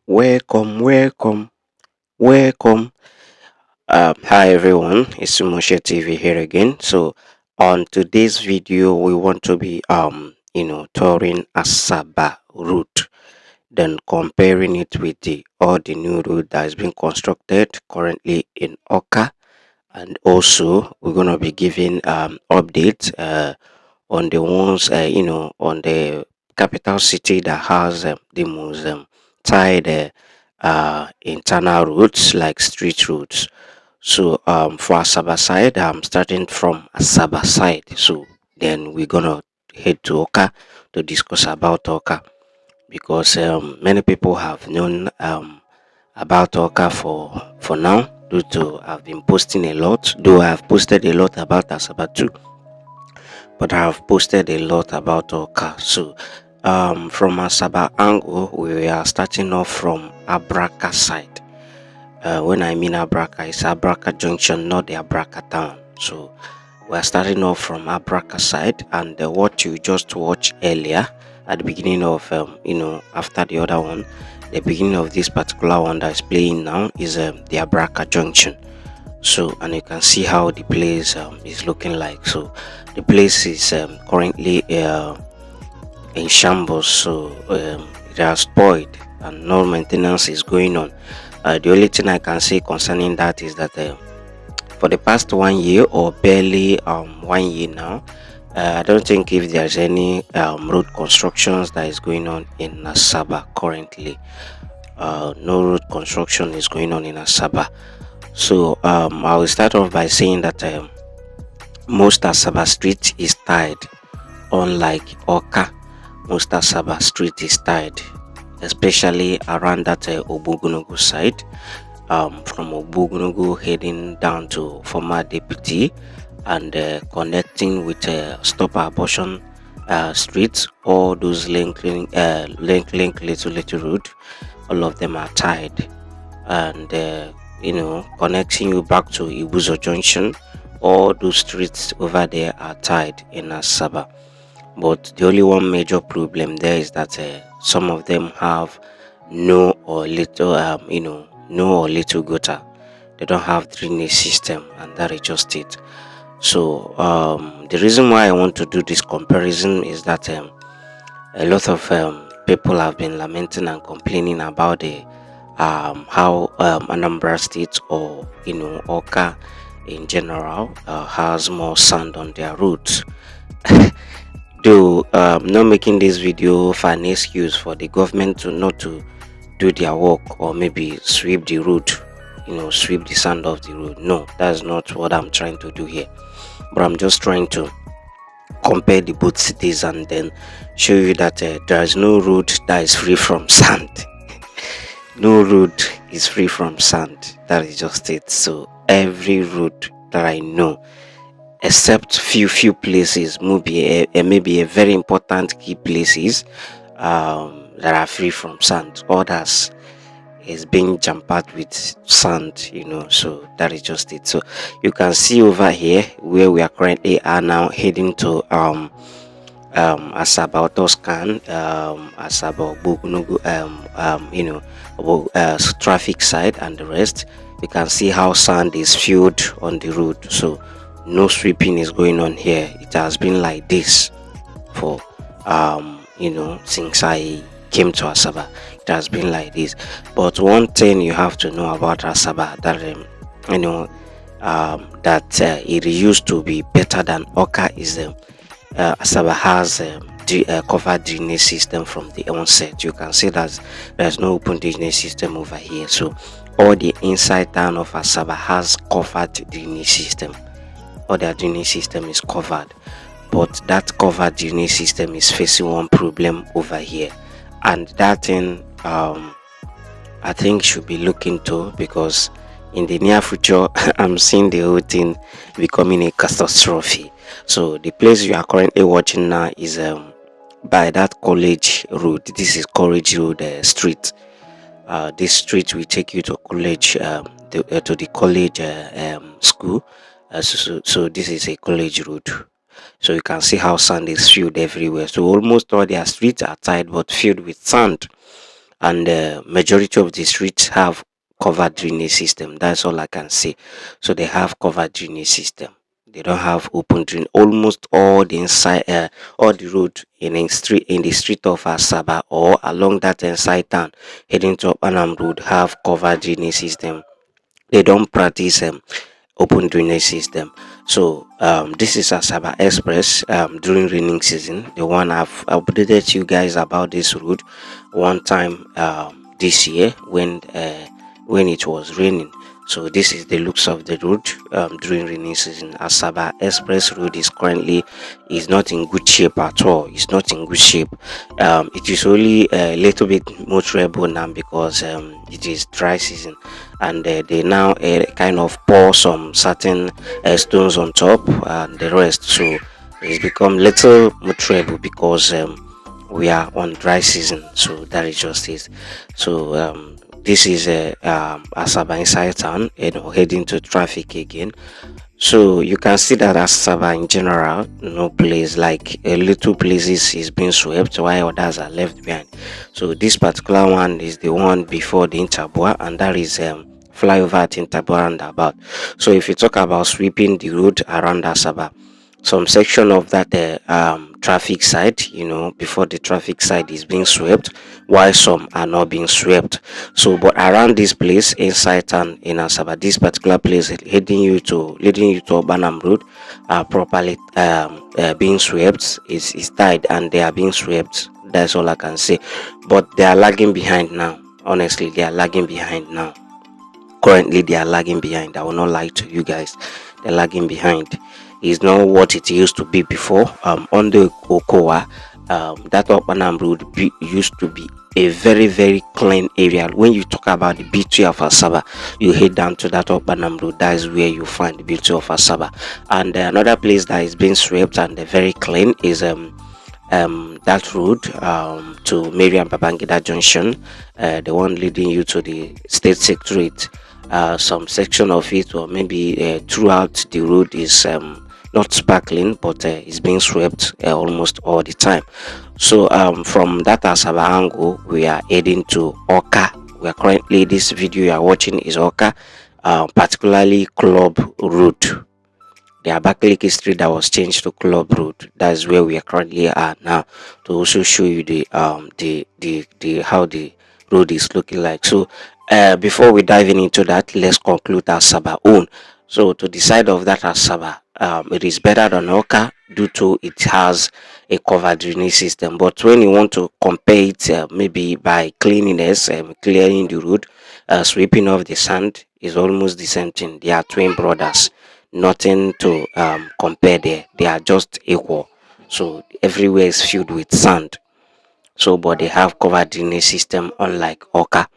Welcome, welcome, welcome. Hi everyone, it's MOSHEH TV here again. So on today's video, we want to be touring Asaba route, then comparing it with the new route that is being constructed currently in Oka, and also we're gonna be giving updates on the ones on the capital city that has the most tied internal routes like street routes. So for Asaba side, I'm starting from Asaba side. So then we're gonna head to Oka to discuss about Oka because many people have known about Oka for now due to I've been posting a lot, though I've posted a lot about Asaba too, but I've posted a lot about Oka. So from Asaba angle, we are starting off from Abraka side. When I mean Abraka, it's Abraka Junction, not the Abraka town. So we're starting off from Abraka side, and what you just watched earlier at the beginning of, after the other one, the beginning of this particular one that is playing now is the Abraka Junction. So, and you can see how the place is looking like. So, the place is currently in shambles, so it has spoiled and no maintenance is going on. The only thing I can say concerning that is that for the past 1 year or barely 1 year now, I don't think if there's any road constructions that is going on in Asaba currently. No road construction is going on in Asaba. So I will start off by saying that most Asaba street is tied, unlike Oka. Most Asaba street is tied, especially around that Obugunugu side. From Obugunugu heading down to former deputy and connecting with stop abortion streets, all those link little road, all of them are tied, and connecting you back to Ibuzo Junction. All those streets over there are tied in Asaba, but the only one major problem there is that some of them have no or little gutter. They don't have drainage system, and that is just it. So the reason why I want to do this comparison is that a lot of people have been lamenting and complaining about the how Anambra State or Oka in general has more sand on their roads. Though not making this video for an excuse for the government to not to do their work or maybe sweep the road, sweep the sand off the road. No, that's not what I'm trying to do here. But I'm just trying to compare the both cities and then show you that there is no road that is free from sand. No road is free from sand. That is just it. So every road that I know, except few places, maybe a very important key places that are free from sand. Others is being jam-packed with sand, so that is just it. So you can see over here where we are currently are now heading to Asaba Toscan, Asaba Bugunugu, traffic side and the rest. You can see how sand is filled on the road, so no sweeping is going on here. It has been like this for since I came to Asaba. It has been like this. But one thing you have to know about Asaba that that it used to be better than Oka is Asaba has covered drainage system from the onset. You can see that there's no open drainage system over here. So all the inside town of Asaba has covered drainage system. All their drainage system is covered, but that covered drainage system is facing one problem over here, and that thing I think should be looked into, because in the near future I'm seeing the whole thing becoming a catastrophe. So the place you are currently watching now is by that college road. This is college road street. This street will take you to college, to the college school. So this is a college road. So you can see how sand is filled everywhere. So almost all their streets are tied but filled with sand. and the majority of the streets have covered drainage system. That's all I can say. So they have covered drainage system. They don't have open drain. Almost all the inside, all the road in the street of Asaba or along that inside town heading to Anam Road have covered drainage system. They don't practice open drainage system. So this is Asaba Express during raining season. The one I've updated you guys about this route one time this year when it was raining. So this is the looks of the road during rainy season. Asaba Express Road is not in good shape at all. It's not in good shape. It is only a little bit more trouble now because it is dry season, and they now kind of pour some certain stones on top and the rest. So it's become little more trouble because we are on dry season. So that is just it. So this is Asaba inside town, heading to traffic again. So you can see that Asaba in general, no place like a little places is being swept while others are left behind. So this particular one is the one before the Intabua, and that is flyover at Intabua roundabout. So if you talk about sweeping the road around Asaba, some section of that traffic side, before the traffic side is being swept, while some are not being swept. So but around this place inside town in Asaba, this particular place leading you to Urbanam Road are properly being swept, is tied, and they are being swept. That's all I can say. But they are lagging behind now. Honestly, they are lagging behind now. Currently they are lagging behind. I will not lie to you guys. They're lagging behind. It's not what it used to be before. On the Okoa, that Urbanam Road used to be a very very clean area. When you talk about the beauty of Asaba, you head down to that Urbanam Road. That is where you find the beauty of Asaba. And another place that is being swept and very clean is that road to Miriam Babangida Junction, the one leading you to the State Secretariat. Some section of it, or maybe throughout the road, is not sparkling, but it's being swept almost all the time. So from that Asaba angle, we are heading to Awka. We are currently, this video you are watching is Awka, particularly Club Road. The Abakaliki street that was changed to Club Road. That's where we are currently at now, to also show you the how the road is looking like. So before we dive into that, let's conclude Asaba own. So to the side of that Asaba, it is better than Oka due to it has a covered drainage system. But when you want to compare it, maybe by cleanliness, clearing the road, sweeping off the sand, is almost the same thing. They are twin brothers, nothing to compare there. They are just equal. So everywhere is filled with sand. So but they have covered drainage system unlike Oka.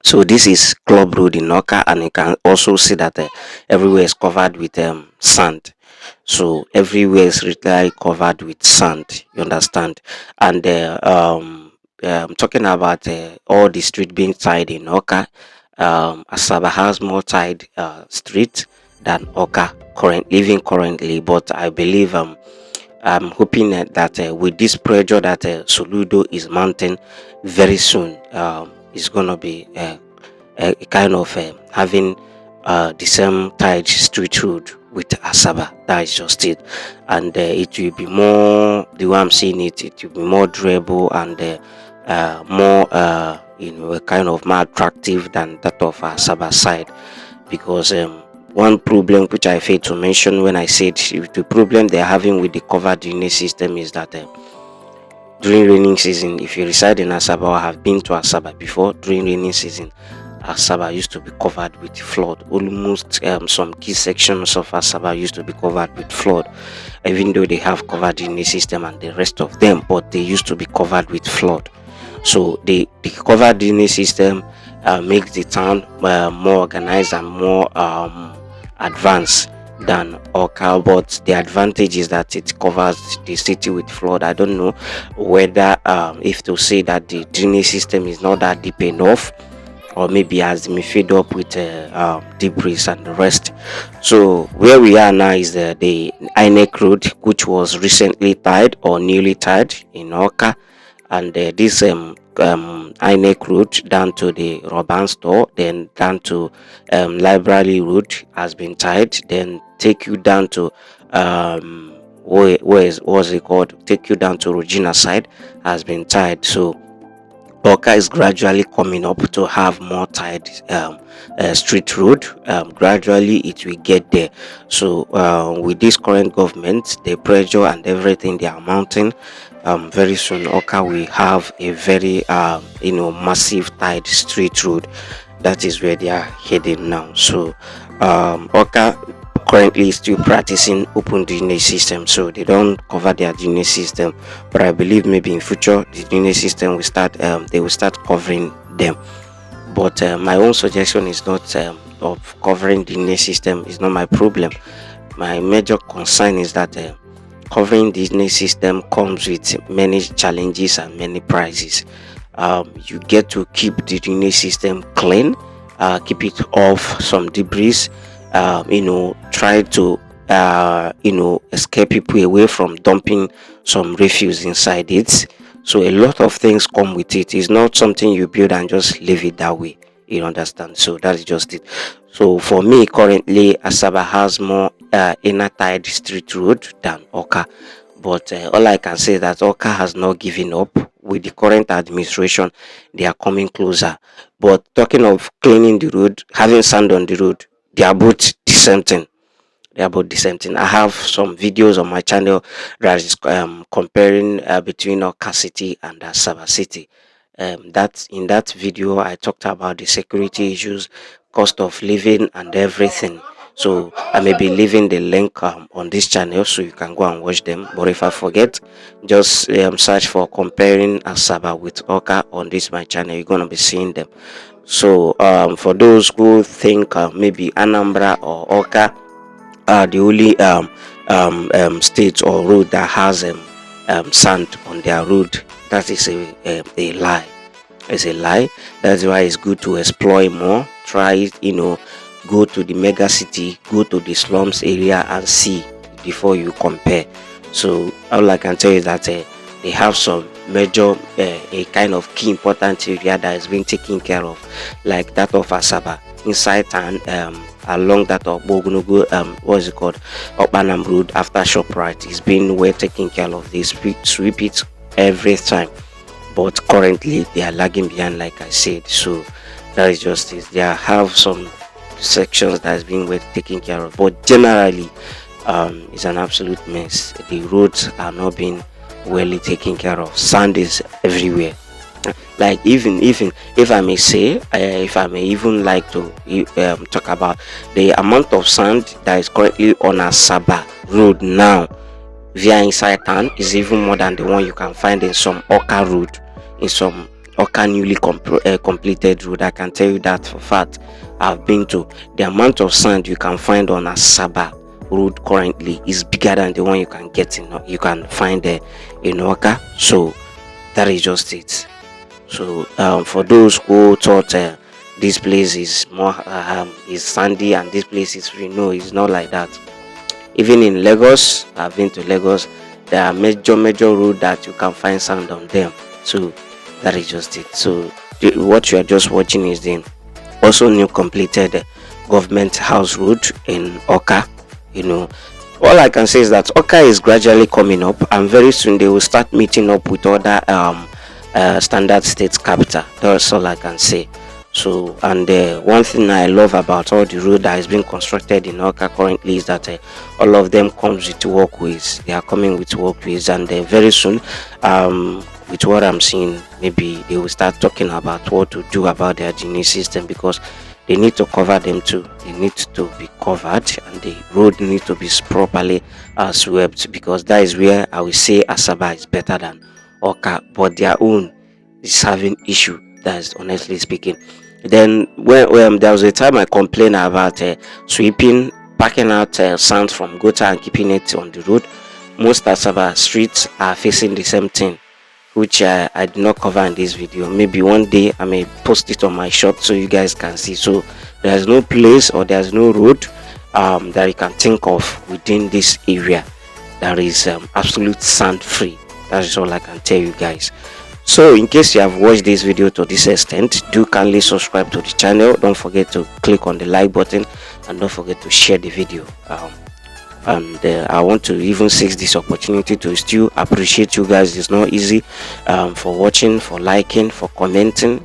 So this is Club Road in Oka, and you can also see that everywhere is covered with sand. So everywhere is literally covered with sand. You understand? And talking about all the street being tied in Oka, Asaba has more tied street than Oka even currently. But I believe I'm hoping that with this pressure that Soludo is mounting very soon, it's gonna be a kind of having the same tied street road with Asaba. That is just it, and it will be more. The way I'm seeing it, it will be more durable and more, a kind of more attractive than that of Asaba side, because one problem which I failed to mention when I said the problem they're having with the covered drainage system is that during raining season, if you reside in Asaba or have been to Asaba before, during raining season, Asaba used to be covered with flood. Almost some key sections of Asaba used to be covered with flood, even though they have covered drainage system and the rest of them, but they used to be covered with flood. So the covered drainage system makes the town more organized and more advanced than Oka, but the advantage is that it covers the city with flood. I don't know whether if to say that the drainage system is not that deep enough, or maybe has been filled up with debris and the rest. So where we are now is the INEC road, which was recently tied or newly tied in Oka. and this INEC route down to the Roban store, then down to Library route has been tied, then take you down to what's it called? Take you down to Regina side has been tied. So Awka is gradually coming up to have more tied street road. Gradually, it will get there. So, with this current government, the pressure and everything they are mounting, very soon Awka will have a very massive tied street road. That is where they are heading now. So, Awka currently still practicing open DNA system, so they don't cover their DNA system, but I believe maybe in future the DNA system will start they will start covering them. But my own suggestion is not of covering the DNA system is not my problem. My major concern is that covering the DNA system comes with many challenges and many prizes. You get to keep the DNA system clean, keep it off some debris, try to escape people away from dumping some refuse inside it. So a lot of things come with it. It's not something you build and just leave it that way. You understand? So that is just it. So for me currently, Asaba has more inner tied street road than Awka, but all I can say is that Awka has not given up. With the current administration, they are coming closer. But talking of cleaning the road, having sand on the road, they are both the same thing. They are both the same thing. I have some videos on my channel that is comparing between Awka City and Asaba City. That in that video I talked about the security issues, cost of living, and everything. So I may be leaving the link on this channel so you can go and watch them. But if I forget, just search for comparing Asaba with Awka on this my channel. You're gonna be seeing them. So for those who think maybe Anambra or Awka are the only state or road that has sand on their road, that is a lie. It's a lie. That's why it's good to explore more. Try it, go to the mega city, go to the slums area and see before you compare. So all I can tell you is that they have some major a kind of key important area that is being taken care of, like that of Asaba inside town, along that of Bogunugu, what's it called, Okpanam Road after ShopRite is being well taken care of. They sweep it every time, but currently they are lagging behind, like I said. So that is just it. They have some sections that is being well taken care of, but generally it's an absolute mess. The roads are not being well taken care of. Sand is everywhere. Like even if I may say, if I may even like to talk about the amount of sand that is currently on Asaba road now via inside town is even more than the one you can find in some Awka road, in some Awka newly completed road. I can tell you that for fact. I've been to the amount of sand you can find on Asaba road currently is bigger than the one you can get in you can find there in Awka. So that is just it. So for those who thought this place is more is sandy and this place is free, no, it's not like that. Even in Lagos, I've been to Lagos, there are major road that you can find sand on them. So that is just it. So what you are just watching is the also new completed government house road in Awka. All I can say is that Awka is gradually coming up, and very soon they will start meeting up with other standard states capital. That's all I can say. So, and one thing I love about all the road that is being constructed in Awka currently is that all of them comes with walkways. They are coming with walkways, and very soon, with what I'm seeing, maybe they will start talking about what to do about their drainage system, because they need to cover them too. They need to be covered, and the road need to be properly swept, because that is where I will say Asaba is better than Awka, but their own is having issue. That's honestly speaking. Then when there was a time I complained about sweeping, packing out sand from gutter and keeping it on the road. Most Asaba streets are facing the same thing, which I did not cover in this video. Maybe one day I may post it on my shop so you guys can see. So there's no place or there's no road that you can think of within this area that is absolute sand free. That is all I can tell you guys. So in case you have watched this video to this extent, do kindly subscribe to the channel. Don't forget to click on the like button, and don't forget to share the video. And I want to even seize this opportunity to still appreciate you guys. It's not easy, for watching, for liking, for commenting,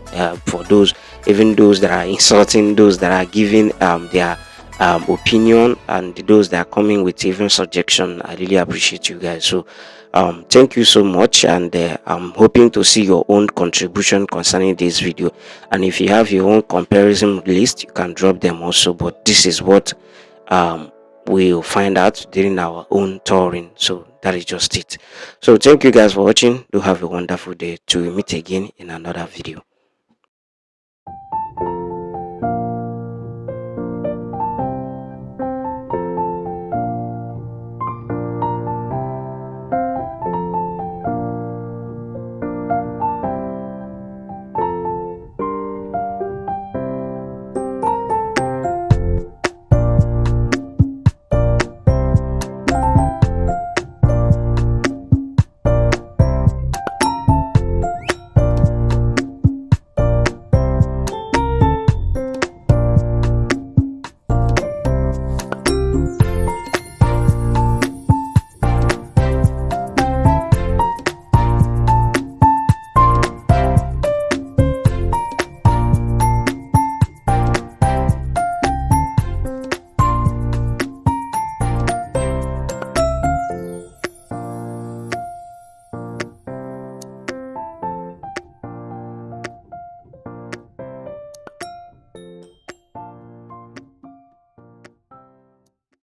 for those, even those that are insulting, those that are giving their opinion, and those that are coming with even suggestion. I really appreciate you guys. So thank you so much, and I'm hoping to see your own contribution concerning this video. And if you have your own comparison list, you can drop them also. But this is what um we'll find out during our own touring. So that is just it. So thank you guys for watching. Do have a wonderful day. To meet again in another video.